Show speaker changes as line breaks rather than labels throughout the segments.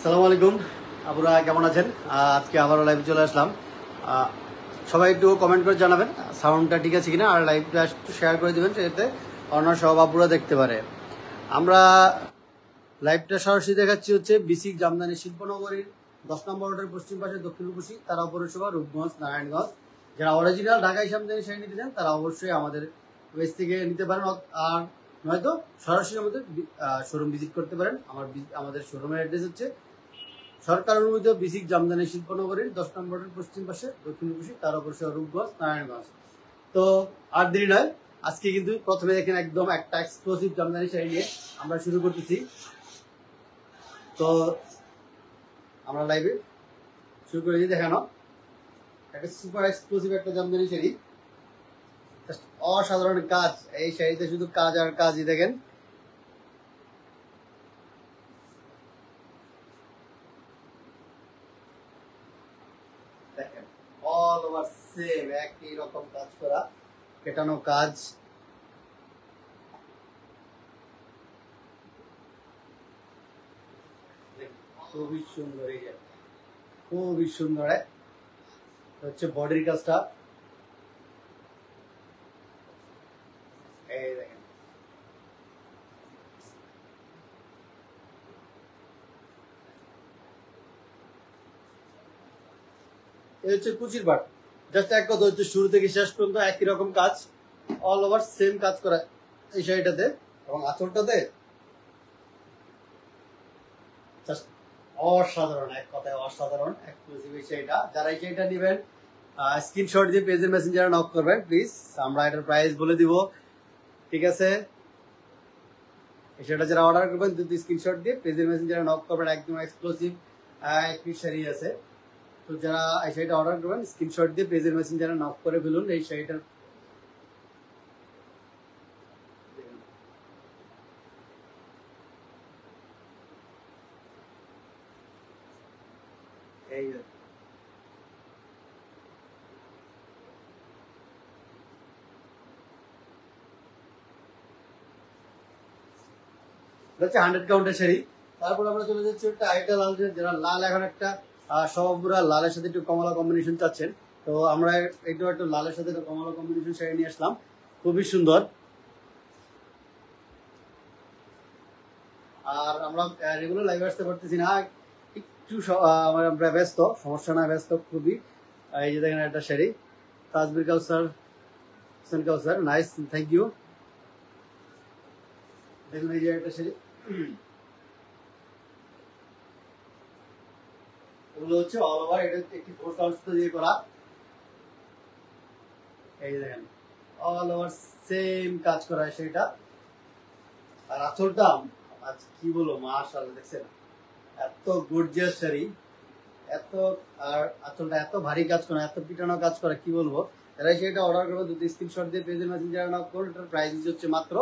আসসালামু আলাইকুম, আপনারা কেমন আছেন? আজকে আবারও লাইভে চলে আসলাম। সবাই একটু কমেন্ট করে জানাবেন সাউন্ডটা ঠিক আছে কিনা, আর লাইভটা একটু শেয়ার করে দেবেন যাতে অন্য সব আপুরা দেখতে পারে। আমরা লাইভটা সরাসরি দেখাচ্ছি হচ্ছে বিসিক জামদানি শিল্পনগরীর 10 নম্বর রোডের পশ্চিম পাশে দক্ষিণকুশি তারা পৌরসভা, রূপগঞ্জ, নারায়ণগঞ্জ। যারা অরিজিনাল ঢাকাই জামদানি শাড়ি নিতে চান তারা অবশ্যই আমাদের পেজ থেকে নিতে পারেন, আর নয়তো সরাসরি আমাদের শোরুম ভিজিট করতে পারেন। আমাদের শোরুমের অ্যাড্রেস হচ্ছে সরকার অনুমোদিত বিসিক জামদানি শিল্পনগরীর 10 নম্বরের পশ্চিম পাশে দক্ষিণকুশি তার অবশ্য রূপগঞ্জ, নারায়ণগঞ্জ। তো আর দেরি নয়, আজকে কিন্তু প্রথমে দেখেন একদম একটা এক্সক্লুসিভ জামদানি শাড়ি নিয়ে আমরা শুরু করতেছি। তো আমরা লাইভে শুরু করে দিয়ে দেখানো একটা সুপার এক্সক্লুসিভ একটা জামদানি শাড়ি, অসাধারণ কাজ। এই শাড়িতে শুধু কাজ আর কাজই। দেখেন দেখেন অল ওভার সেম একই রকম কাজ করা, পেটানো কাজ। খুবই সুন্দর, এই যে খুবই সুন্দর হচ্ছে বডির কাজটা। এই দেখেন এই হচ্ছে কুচির পাট। জাস্ট এক কথা হচ্ছে শুরু থেকে শেষ পর্যন্ত একই রকম কাজ, অল ওভার সেম কাজ করা এই শাড়িটাতে। এবং আঁচলটাতে জাস্ট অসাধারণ, এক কথায় অসাধারণ এক্সক্লুসিভ এই শাড়িটা। যারা এই শাড়িটা নেবেন স্ক্রিনশট দিয়ে পেজের মেসেঞ্জারে নক করবেন প্লিজ, আমরা এটার প্রাইস বলে দিব। ঠিক আছে, সেটা যারা অর্ডার করবেন যদি স্ক্রিনশট দিয়ে পেজের মেসেঞ্জারে নক করবেন, একদম এক্সক্লুসিভ একটি শাড়ি আছে। তো যারা এই শাড়িটা অর্ডার করবেন স্ক্রিনশট দিয়ে পেজের মেসেঞ্জারে নক করে ফেলুন। এই শাড়িটার এই হচ্ছে 100 কাউন্টের শাড়ি। তারপর আমরা চলে যাচ্ছি একটা আরেকটা লাল, যারা লাল এখন একটা সবগুলা লালের সাথে একটু কমলা কম্বিনেশন চাচ্ছেন, তো আমরা একটু একটু লালের সাথে একটু কমলা কম্বিনেশন শাড়ি নিয়ে আসলাম, খুবই সুন্দর। আর আমরা রেগুলার লাইভে আসতে পারতেছি না, একটু আমরা ব্যস্ত, সমস্যা না, ব্যস্ত খুবই। এই যে দেখেন একটা শাড়ি, তাজবির কাউসার, হোসেন কাউসার, নাইস, থ্যাংক ইউ। দেখুন এই যে একটা শাড়ি, এগুলো হচ্ছে অল ওভার, এটা একটি ফোর কাউন্ট দিয়ে করা। এই দেখেন অল ওভার সেম কাজ করা সেটা। আর আঁচলটা আজ কি বলবো, মাশাআল্লাহ, দেখছেন এত গর্জিয়াস শাড়ি, এত, আর আঁচলটা এত ভারী কাজ করা, এত পিটানো কাজ করা, কি বলবো। যারা সেটা অর্ডার করবে যদি স্ক্রিনশট দিয়ে পেজের মেসেঞ্জারে নক করুন, এটার প্রাইস হচ্ছে মাত্র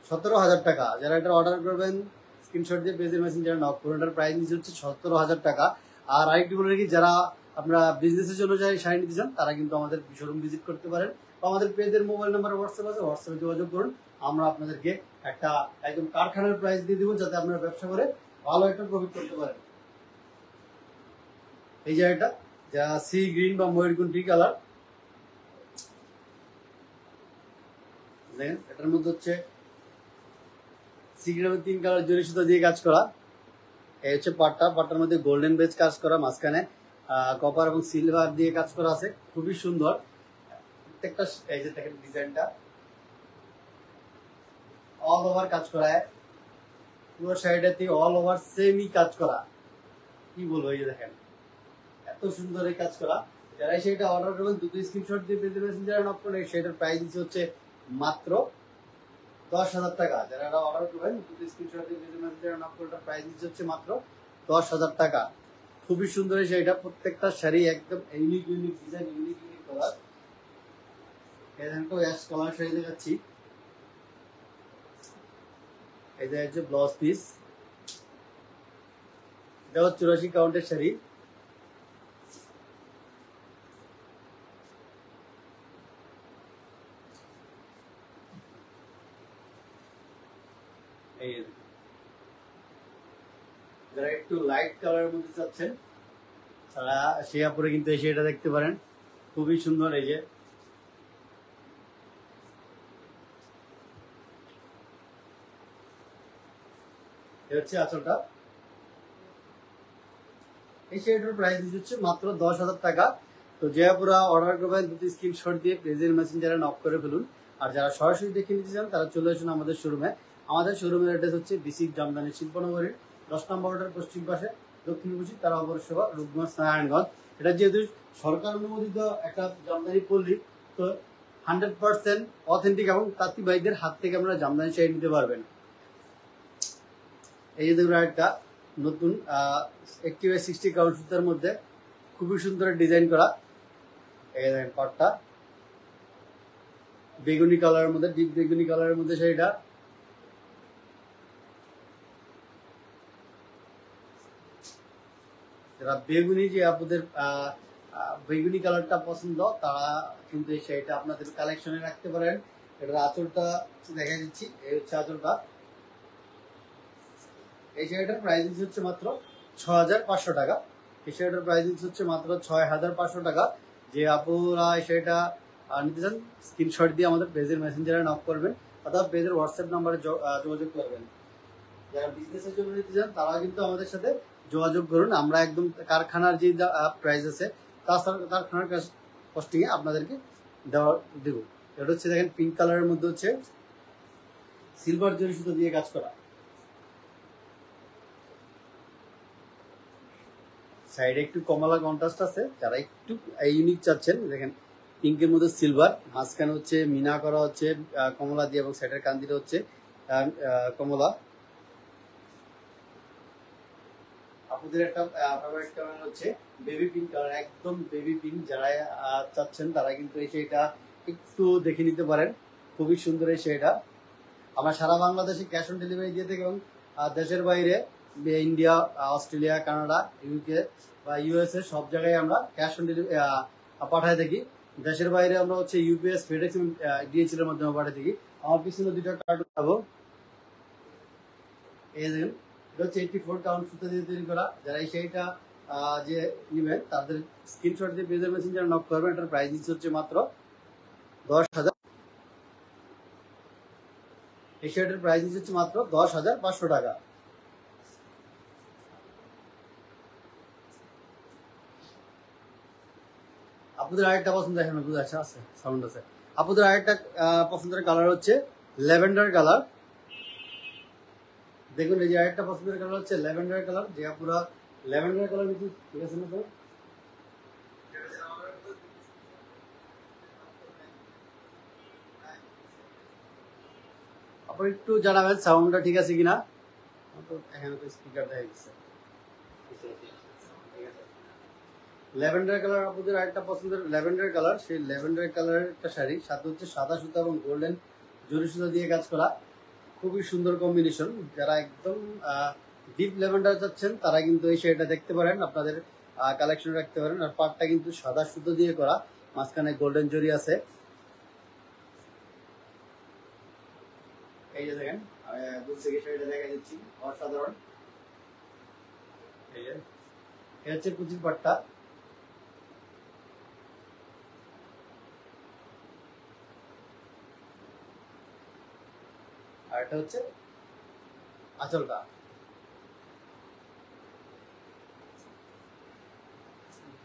17,000 টাকা। যারা এটা অর্ডার করবেন স্ক্রিনশট দিয়ে পেজের মেসেঞ্জারে নক করুন, এটার প্রাইস হচ্ছে 17,000 টাকা। আর আরেকটি বলে রাখি, যারা আপনারা বিজনেসের জন্য যাই শাড়ি নিতে চান তারা কিন্তু আমাদের শোরুম ভিজিট করতে পারেন, বা আমাদের পেজের মোবাইল নাম্বার হোয়াটসঅ্যাপ আছে, হোয়াটসঅ্যাপে যোগাযোগ করুন। আমরা আপনাদেরকে একটা একদম কারখানার প্রাইস দিয়ে দিব, যাতে আপনারা ব্যবসা করে ভালো একটা প্রফিট করতে পারেন। এই যে এটা যা সি গ্রিন বা ময়ূরকণ্ঠী কালার, দেখেন এটার মধ্যে হচ্ছে সি গ্রিনের 3 কালার জরি সুতা দিয়ে কাজ করা। এই হচ্ছে পাটটার মধ্যে গোল্ডেন বেজ কাজ করা, মাঝখানে কপার এবং সিলভার দিয়ে কাজ করা আছে, খুবই সুন্দর প্রত্যেকটা। এই যে দেখেন ডিজাইনটা অল ওভার কাজ করা, পুরো শাড়িটাতে অল ওভার সেমই কাজ করা, কি বলবো। এই যে দেখেন এত সুন্দর এই কাজ করা। যারা সেটা অর্ডার করবেন দুটো স্ক্রিনশট দিয়ে পেজের মেসেঞ্জারে নক করুন। সেটার প্রাইস হচ্ছে মাত্র 10,000 টাকা। যারা অর্ডার করবেন দুটো স্ক্রিনশট দিয়ে পেজের মেসেঞ্জারে নক করুন, এটার প্রাইস হচ্ছে মাত্র 10,000 টাকা। খুবই সুন্দর এই শাড়িটা, প্রত্যেকটা শাড়ি একদম unique unique design, unique unique colour. Ash colour sari দেখাচ্ছি, এই যে হচ্ছে ব্লাউজ পিস, এটা হচ্ছে 84 কাউন্টের শাড়ি। এই যারা একটু লাইট কালারের মধ্যে চাচ্ছেন তারা সেই আপুরে কিন্তু এসে এটা দেখতে পারেন, খুবই সুন্দর। এই যে হচ্ছে আঁচলটা। এই শাড়িটার প্রাইস হচ্ছে মাত্র 10,000 টাকা। তো যে আপুরা অর্ডার করবেন দুটি স্ক্রিনশট দিয়ে পেজের মেসেঞ্জারে নক করে ফেলুন। আর যারা সরাসরি দেখে নিতে চান তারা চলে আসুন আমাদের শোরুমে। আমাদের শোরুমের অ্যাড্রেস হচ্ছে বিসিক জামদানি শিল্পনগরীর 10 নম্বর রোডের পশ্চিম পাশে, দক্ষিণ পশ্চিম তারা অপরসভা, রূপগঞ্জ, নারায়ণগঞ্জ। এটা যেহেতু সরকার অনুমোদিত একটা জামদানি পল্লী, তো 100% অথেন্টিক এবং তাঁতি ভাইদের হাত থেকে আমরা জামদানি শাড়ি নিতে পারবেন। এই যে দেখুন একটা নতুন 60 কাউন্ট সুতার মধ্যে খুবই সুন্দর ডিজাইন করা। এই দেখেন পাটটা বেগুনি কালারের মধ্যে, ডিপ বেগুনি কালারের মধ্যে শাড়িটা। যারা বেগুনি যে আপনাদের বেগুনি কালারটা পছন্দ তারা কিন্তু এই শাড়িটা আপনাদের কালেকশনে রাখতে পারেন। এটার আঁচলটা দেখা দিচ্ছি, এই হচ্ছে আঁচলটা। এই শাড়িটার প্রাইস হচ্ছে মাত্র 6,500 টাকা। এই শাড়িটার প্রাইস হচ্ছে মাত্র 6,500 টাকা। যে আপুরা এই শাড়িটা নিতে চান স্ক্রিনশট দিয়ে আমাদের পেজের মেসেঞ্জারে নক করবেন অথবা পেজের হোয়াটসঅ্যাপ নাম্বারে যোগাযোগ করবেন। যারা বিজনেসের জন্য নিতে চান তারা কিন্তু আমাদের সাথে যোগাযোগ করুন। আমরা একদম কারখানার যে প্রাইস আছে তাছাড়া কারখানার কস্টিংয়ে আপনাদেরকে দেব। এটা হচ্ছে দেখেন পিঙ্ক কালারের মধ্যে হচ্ছে সিলভার জরি সুতো দিয়ে কাজ করা। সাইডে একটু কমলা কন্ট্রাস্ট আছে। যারা একটু ইউনিক চাচ্ছেন দেখেন পিঙ্কের মধ্যে সিলভার, মাঝখানে হচ্ছে মিনা করা হচ্ছে কমলা দিয়ে এবং সাইডের কান্দিটা হচ্ছে কমলা। আপনাদের একটা ফেভারিট কালার হচ্ছে বেবি পিঙ্ক কালার, একদম বেবি পিঙ্ক। যারা চাচ্ছেন তারা কিন্তু এই শাড়িটা একটু দেখে নিতে পারেন, খুবই সুন্দর এই শাড়িটা। আমরা সারা বাংলাদেশে ক্যাশ অন ডেলিভারি দিয়ে থাকি এবং দেশের বাইরে ইন্ডিয়া, অস্ট্রেলিয়া, কানাডা, ইউকে বা ইউএসএ সব জায়গায় আমরা ক্যাশ অন ডেলিভারি পাঠায় থাকি। দেশের বাইরে আমরা হচ্ছে ইউপিএস, ফেডেক্স, ডিএচএল এর মাধ্যমে পাঠিয়ে থাকি। আমার পিছনে দুইটা কার্ড পাবো, এই দেখুন এটা হচ্ছে 84 কাউন্ট সুতা দিয়ে তৈরি করা। যারা এই শাড়িটা যে নেবেন তাদের স্ক্রিনশট দিয়ে পেজের মেসেঞ্জারে নক করবেন। এটার প্রাইস হচ্ছে মাত্র 10,000। এই শাড়িটার প্রাইস হচ্ছে মাত্র 10,500 টাকা। আপনাদের আরেকটা পছন্দ দেখেন আছে সাউন্ড আছে। আপনাদের আরেকটা পছন্দের কালার হচ্ছে ল্যাভেন্ডার কালার। দেখুন এই যে আরেকটা পছন্দের কালার হচ্ছে ল্যাভেন্ডার কালার। যে পুরো ল্যাভেন্ডার কালার কিন্তু ঠিক আছে না তো? আপনি একটু জানাবেন সাউন্ডটা ঠিক আছে কিনা। এখানে তো স্পিকার দেখা গেছে। ল্যাভেন্ডার কালার আপনাদের আরেকটা পছন্দের ল্যাভেন্ডার কালার। সেই ল্যাভেন্ডার কালারের একটা শাড়ি, সাথে হচ্ছে সাদা সুতা এবং গোল্ডেন জরি সুতা দিয়ে কাজ করা, খুবই সুন্দর কম্বিনেশন। যারা একদম ডিপ ল্যাভেন্ডার চাচ্ছেন তারা কিন্তু এই শাড়িটা দেখতে পারেন, আপনাদের কালেকশন রাখতে পারেন। আর পাটটা কিন্তু সাদা সুতো দিয়ে করা, মাঝখানে গোল্ডেন জরি আছে। এই যে দেখেন দূর থেকে শাড়িটা দেখা দিচ্ছি, অসাধারণ। এই যে এটা হচ্ছে কুচির পাটটা। আর এটা হচ্ছে আঁচলটা।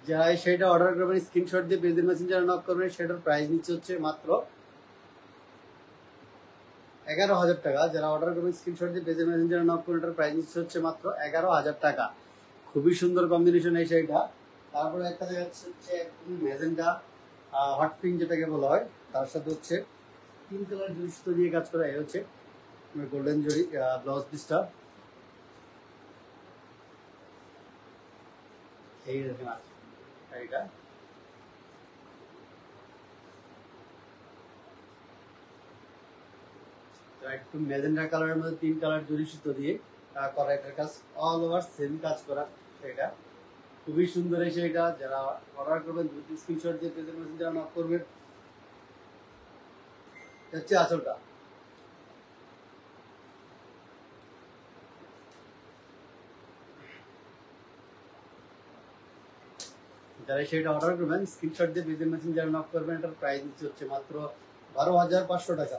যারা সেটা অর্ডার করবেন স্ক্রিনশট দিয়ে পেজের মেসেঞ্জারে নক করবেন। সেটার প্রাইস নিচ্ছে হচ্ছে মাত্র 11,000 টাকা। যারা অর্ডার করবেন স্ক্রিনশট দিয়ে পেজের মেসেঞ্জারে নক করবেন, এটার প্রাইস নিচ্ছে হচ্ছে মাত্র 11,000 টাকা। খুবই সুন্দর কম্বিনেশন এই শাড়িটা। তারপরে একটা দেখা যাচ্ছে হচ্ছে একদম ম্যাজেন্ডা হট পিঙ্ক যেটাকে বলা হয়, তার সাথে হচ্ছে পিঙ্ক কালার জরি সুতো দিয়ে কাজ করা। এই হচ্ছে গোল্ডেন জরি ব্লাউজ পিসটা। এই দেখেন শাড়িটা একটু ম্যাজেন্ডা কালারের মধ্যে 3 কালার জরি সুতো দিয়ে করা, এটার কাজ অল ওভার সেম কাজ করা। এটা খুবই সুন্দর এই শাড়িটা। যারা অর্ডার করবেন দুটি স্ক্রিনশট দিয়ে পেজের মেসেঞ্জারে নক করবেন। হচ্ছে আঁচলটা। যারা সেটা অর্ডার করবেন স্ক্রিনশট দিয়ে বিজনেস মেসেঞ্জারে নক করবেন। এটার প্রাইস দিচ্ছে হচ্ছে মাত্র 12,500 টাকা।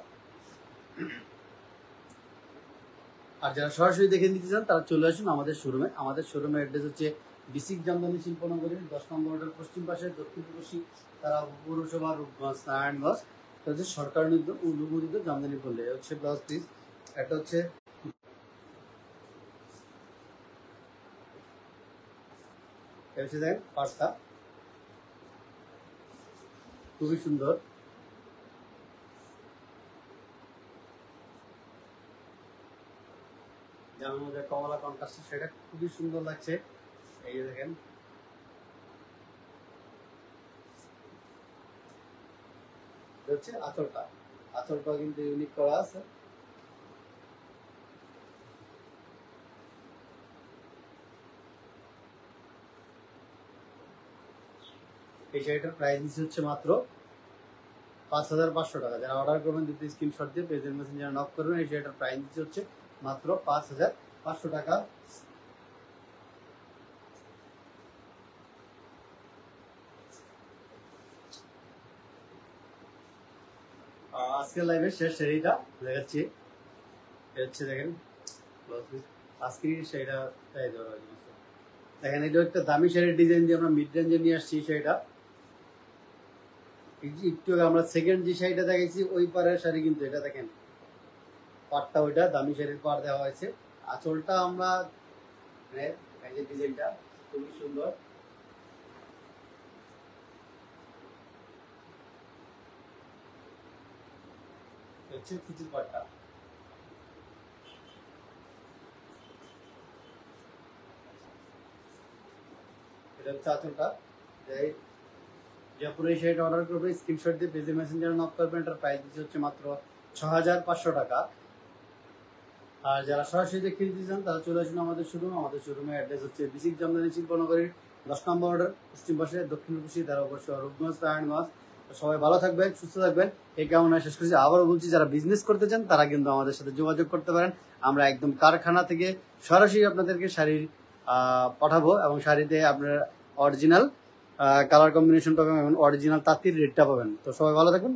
আর যারা সরাসরি দেখে নিতে চান তারা চলে আসুন আমাদের শোরুমে। আমাদের শোরুমের অ্যাড্রেস হচ্ছে বিসিক জামদানি শিল্পনগরীর 10 নম্বর রোডের পশ্চিম পাশে, দক্ষিণ পূর্বশী তারা পৌরসভা, রূপগঞ্জ, নারায়ণগঞ্জ। এটা হচ্ছে সরকার অনুমোদিত জামদানি পল্লী। হচ্ছে ব্লাউজ পিস, এটা হচ্ছে দেখেন পাটটা খুবই সুন্দর। যেমন মধ্যে কমলা কন্ট্রাস্ট, সেটা খুবই সুন্দর লাগছে। এই যে দেখেন হচ্ছে আঁচলটা কিন্তু ইউনিক করা আছে। এই শাড়িটার প্রাইস দিচ্ছে হচ্ছে মাত্র 5,500 টাকা। যারা অর্ডার করবেন দুটো স্ক্রিনশট দিয়ে পেজের মেসেঞ্জারে নক করবেন। এই শাড়িটার প্রাইস দিচ্ছে হচ্ছে মাত্র 5,500 টাকা। আজকের লাইভের শেষ শাড়িটা দেখাচ্ছি। হচ্ছে দেখেন আজকের শাড়িটা দেখেন, এটা একটা দামি শাড়ির ডিজাইন দিয়ে আমরা মিড রেঞ্জে নিয়ে আসছি। শাড়িটা একটু আমরা সেকেন্ড যে শাড়িটা দেখেছি ওই পাড়ের শাড়ি, কিন্তু এটা দেখেন পাড়টা ওইটা দামি শাড়ির পাড় দেওয়া হয়েছে। আঁচলটা আমরা ডিজাইনটা খুবই সুন্দর। হচ্ছে কুচির পাড়টা, এটা হচ্ছে আঁচলটা। পুরো এই শাড়িটা অর্ডার করবে স্ক্রিনশট দিয়ে পেজের মেসেঞ্জারে নক করবেন। এটার প্রাইস দিচ্ছে হচ্ছে মাত্র 6,500 টাকা। আর যারা সরাসরি দেখে নিতে চান তারা চলে আসুন আমাদের শোরুমে। আমাদের শোরুমের অ্যাড্রেস হচ্ছে বিসিক জামদানি শিল্পনগরীর 10 নম্বর রোডের পশ্চিম পাশে, দক্ষিণ পূর্বশী তারা অবশ্যই রূপগঞ্জ, নারায়ণগঞ্জ। সবাই ভালো থাকবেন, সুস্থ থাকবেন, এই কামনা শেষ করছি। আবারও বলছি, যারা বিজনেস করতে চান তারা কিন্তু আমাদের সাথে যোগাযোগ করতে পারেন। আমরা একদম কারখানা থেকে সরাসরি আপনাদেরকে শাড়ি পাঠাবো, এবং শাড়িতে আপনার অরিজিনাল কালার কম্বিনেশন পাবেন এবং অরিজিনাল তাঁতির রেটটা পাবেন। তো সবাই ভালো থাকবেন।